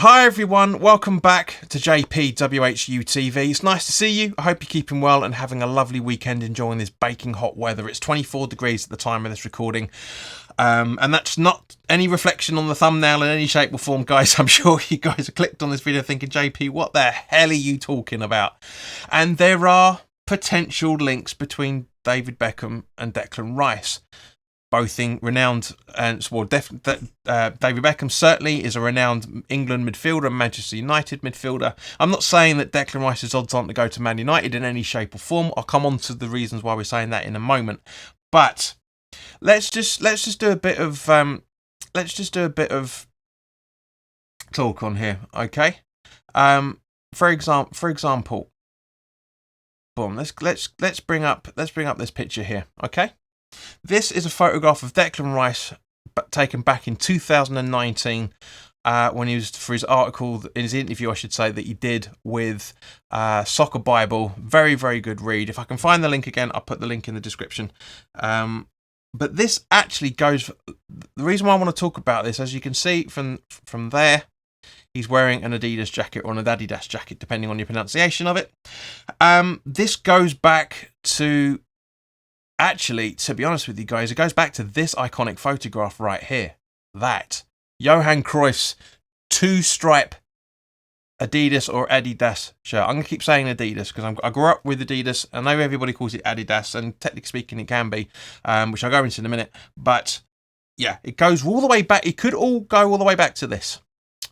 Hi everyone, welcome back to JP WHU TV. It's nice to see you. I hope you're keeping well and having a lovely weekend enjoying this baking hot weather. It's 24 degrees at the time of this recording. And that's not any reflection on the thumbnail in any shape or form, guys. I'm sure you guys have clicked on this video thinking, JP, what the hell are you talking about? And there are potential links between David Beckham and Declan Rice. Both renowned, and well, David Beckham certainly is a renowned England midfielder and Manchester United midfielder. I'm not saying that Declan Rice's odds aren't to go to Man United in any shape or form. I'll come on to the reasons why we're saying that in a moment. But let's just do a bit of talk on here, okay? For example, boom. Let's bring up this picture here, okay? This is a photograph of Declan Rice taken back in 2019 when he was for his article, in his interview, I should say, that he did with Soccer Bible. Very, very good read. If I can find the link again, I'll put the link in the description. But this actually goes... The reason why I want to talk about this, as you can see from there, he's wearing an Adidas jacket or an Adidas jacket, depending on your pronunciation of it. This goes back to... Actually, to be honest with you guys, it goes back to this iconic photograph right here. That. Johan Cruyff's two-stripe Adidas or Adidas shirt. I'm going to keep saying Adidas because I grew up with Adidas. I know everybody calls it Adidas, and technically speaking it can be, which I'll go into in a minute. But, yeah, it goes all the way back. It could all go all the way back to this.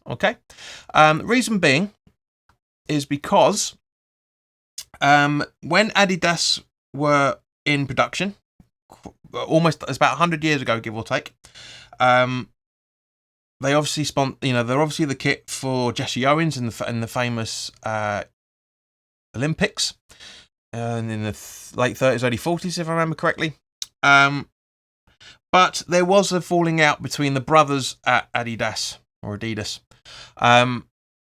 Okay? Reason being is because when Adidas were in production, almost, it's about 100 years ago, give or take. They obviously they're obviously the kit for Jesse Owens in the famous Olympics, and in the late 30s, early 40s, if I remember correctly. But there was a falling out between the brothers at Adidas,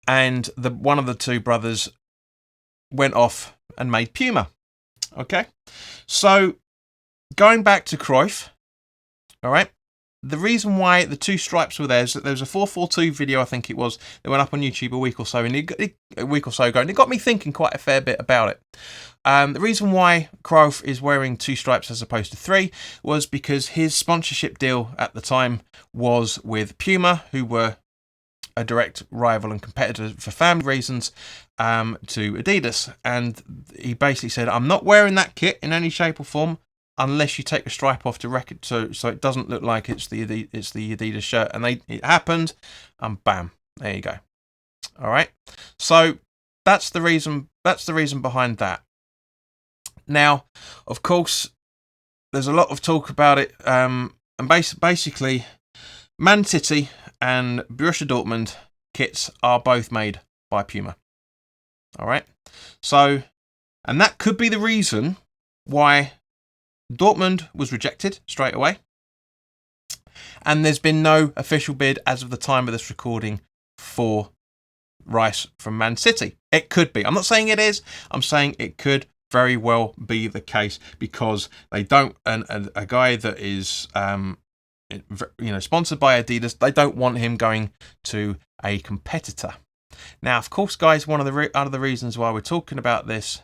and one of the two brothers went off and made Puma. Okay, so going back to Cruyff, all right, the reason why the two stripes were there is that there was a 442 video, I think it was, that went up on YouTube a week or so ago, and it got me thinking quite a fair bit about it. The reason why Cruyff is wearing two stripes as opposed to three was because his sponsorship deal at the time was with Puma, who were a direct rival and competitor for family reasons to Adidas, and he basically said, I'm not wearing that kit in any shape or form unless you take a stripe off to record, so it doesn't look like it's the Adidas shirt. And it happened, and bam, there you go. All right, so that's the reason behind that. Now, of course, there's a lot of talk about it, and basically Man City and Borussia Dortmund kits are both made by Puma. All right. So, and that could be the reason why Dortmund was rejected straight away. And there's been no official bid as of the time of this recording for Rice from Man City. It could be. I'm not saying it is. I'm saying it could very well be the case because they don't, a guy that is, sponsored by Adidas, they don't want him going to a competitor. Now, of course, guys, one of the other reasons why we're talking about this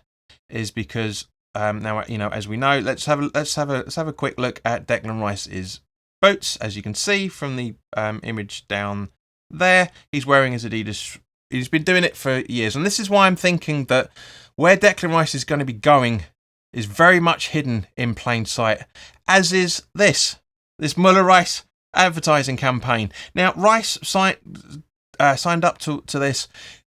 is because now, as we know, let's have a quick look at Declan Rice's boots. As you can see from the image down there, he's wearing his Adidas. He's been doing it for years, and this is why I'm thinking that where Declan Rice is going to be going is very much hidden in plain sight, as is this Muller Rice advertising campaign. Now, Rice signed up to this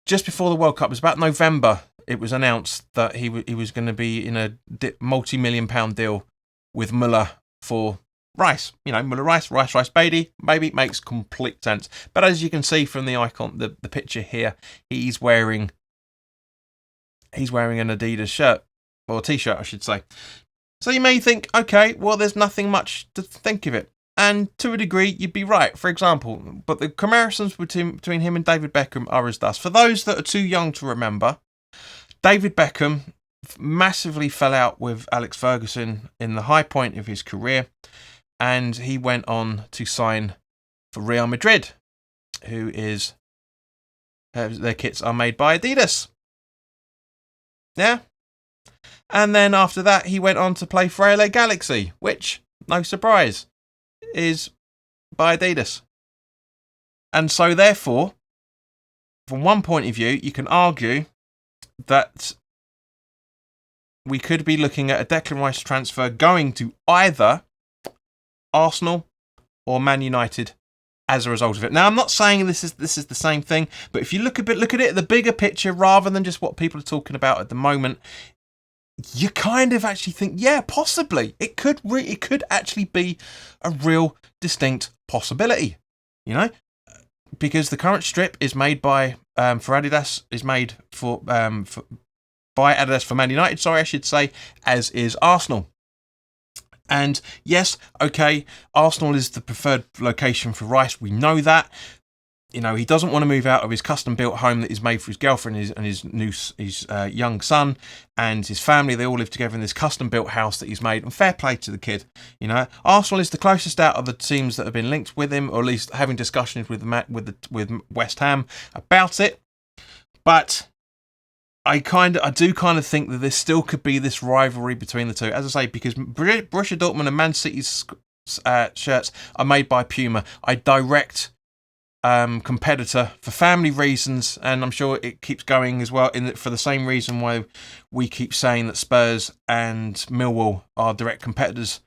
just before the World Cup. It was about November. It was announced that he was going to be in a multi-million-pound deal with Muller for Rice. Muller Rice baby makes complete sense. But as you can see from the icon, the picture here, he's wearing an Adidas shirt, or t-shirt, I should say. So you may think, okay, well, there's nothing much to think of it. And to a degree, you'd be right, for example. But the comparisons between him and David Beckham are as thus. For those that are too young to remember, David Beckham massively fell out with Alex Ferguson in the high point of his career. And he went on to sign for Real Madrid, who is their kits are made by Adidas. Yeah. And then after that, he went on to play for LA Galaxy, which, no surprise, is by Adidas. And so therefore, from one point of view, you can argue that we could be looking at a Declan Rice transfer going to either Arsenal or Man United as a result of it. Now, I'm not saying this is the same thing, but if you look at it, the bigger picture, rather than just what people are talking about at the moment, you kind of actually think, yeah, possibly it could actually be a real distinct possibility, you know, because the current strip is made by for Adidas, is made for by Adidas for Man United, sorry, I should say, as is Arsenal. And yes, okay, Arsenal is the preferred location for Rice. We know that. You know, he doesn't want to move out of his custom-built home that he's made for his girlfriend and his young son and his family. They all live together in this custom-built house that he's made. And fair play to the kid. You know, Arsenal is the closest out of the teams that have been linked with him, or at least having discussions with West Ham about it. But I do kind of think that there still could be this rivalry between the two, as I say, because Borussia Dortmund and Man City's shirts are made by Puma, a direct competitor for family reasons, and I'm sure it keeps going as well for the same reason why we keep saying that Spurs and Millwall are direct competitors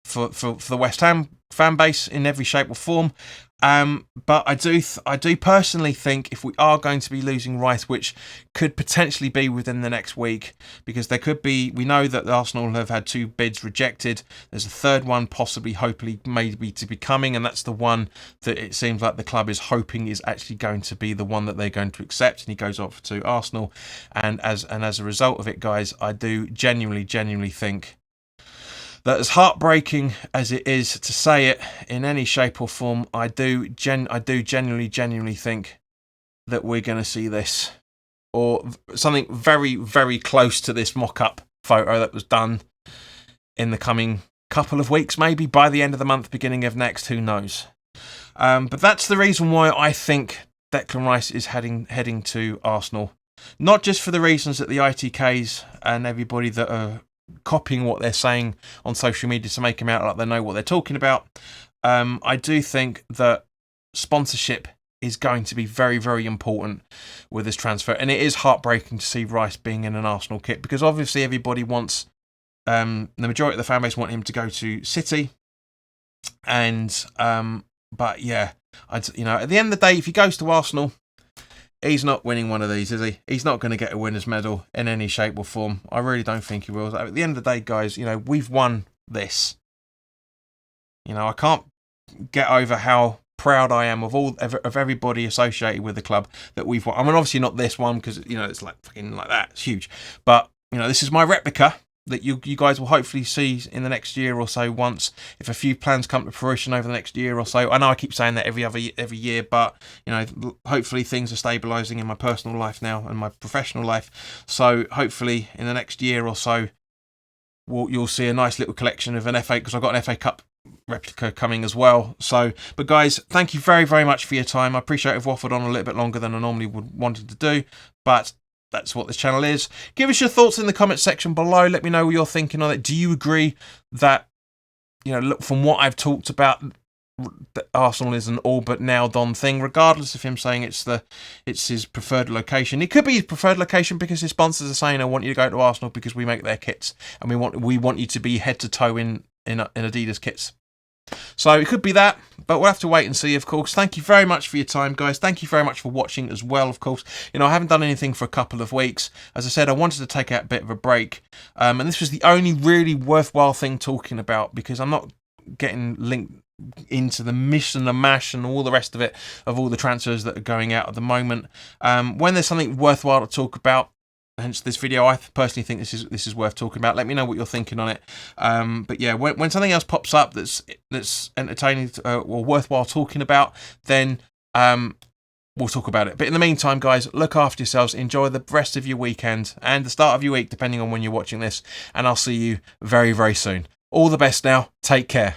for the West Ham fan base in every shape or form. But I do personally think if we are going to be losing Rice, which could potentially be within the next week, because there could be, we know that Arsenal have had 2 bids rejected. There's a third one possibly, hopefully, maybe to be coming, and that's the one that it seems like the club is hoping is actually going to be the one that they're going to accept, and he goes off to Arsenal. And as a result of it, guys, I do genuinely think that, as heartbreaking as it is to say it in any shape or form, I do genuinely think that we're going to see this, or something very, very close to this mock-up photo that was done in the coming couple of weeks, maybe by the end of the month, beginning of next, who knows. But that's the reason why I think Declan Rice is heading to Arsenal. Not just for the reasons that the ITKs and everybody that are copying what they're saying on social media to make them out like they know what they're talking about. I do think that sponsorship is going to be very, very important with this transfer, and it is heartbreaking to see Rice being in an Arsenal kit, because obviously everybody wants, the majority of the fan base want him to go to City, and but yeah, at the end of the day, if he goes to Arsenal, he's not winning one of these, is he? He's not going to get a winner's medal in any shape or form. I really don't think he will. At the end of the day, guys, we've won this. I can't get over how proud I am of everybody associated with the club that we've won. I mean, obviously not this one, because it's like fucking like that. It's huge. But this is my replica that you guys will hopefully see in the next year or so, once, if a few plans come to fruition over the next year or so. I know I keep saying that every year, but hopefully things are stabilising in my personal life now and my professional life. So hopefully in the next year or so, you'll see a nice little collection of an FA, because I've got an FA Cup replica coming as well. So, but guys, thank you very, very much for your time. I appreciate I've waffled on a little bit longer than I normally would wanted to do, but that's what this channel is. Give us your thoughts in the comment section below. Let me know what you're thinking on it. Do you agree that, look, from what I've talked about, that Arsenal is an all but nailed on thing, regardless of him saying it's his preferred location? It could be his preferred location because his sponsors are saying, I want you to go to Arsenal because we make their kits, and we want you to be head to toe in Adidas kits. So it could be that, but we'll have to wait and see, of course. Thank you very much for your time, guys. Thank you very much for watching as well, of course. I haven't done anything for a couple of weeks. As I said, I wanted to take out a bit of a break, and this was the only really worthwhile thing talking about, because I'm not getting linked into the mish and the mash and all the rest of it, of all the transfers that are going out at the moment. When there's something worthwhile to talk about, hence this video, I personally think this is worth talking about. Let me know what you're thinking on it. But yeah, when something else pops up that's entertaining or worthwhile talking about, then we'll talk about it. But in the meantime, guys, look after yourselves. Enjoy the rest of your weekend and the start of your week, depending on when you're watching this. And I'll see you very, very soon. All the best now. Take care.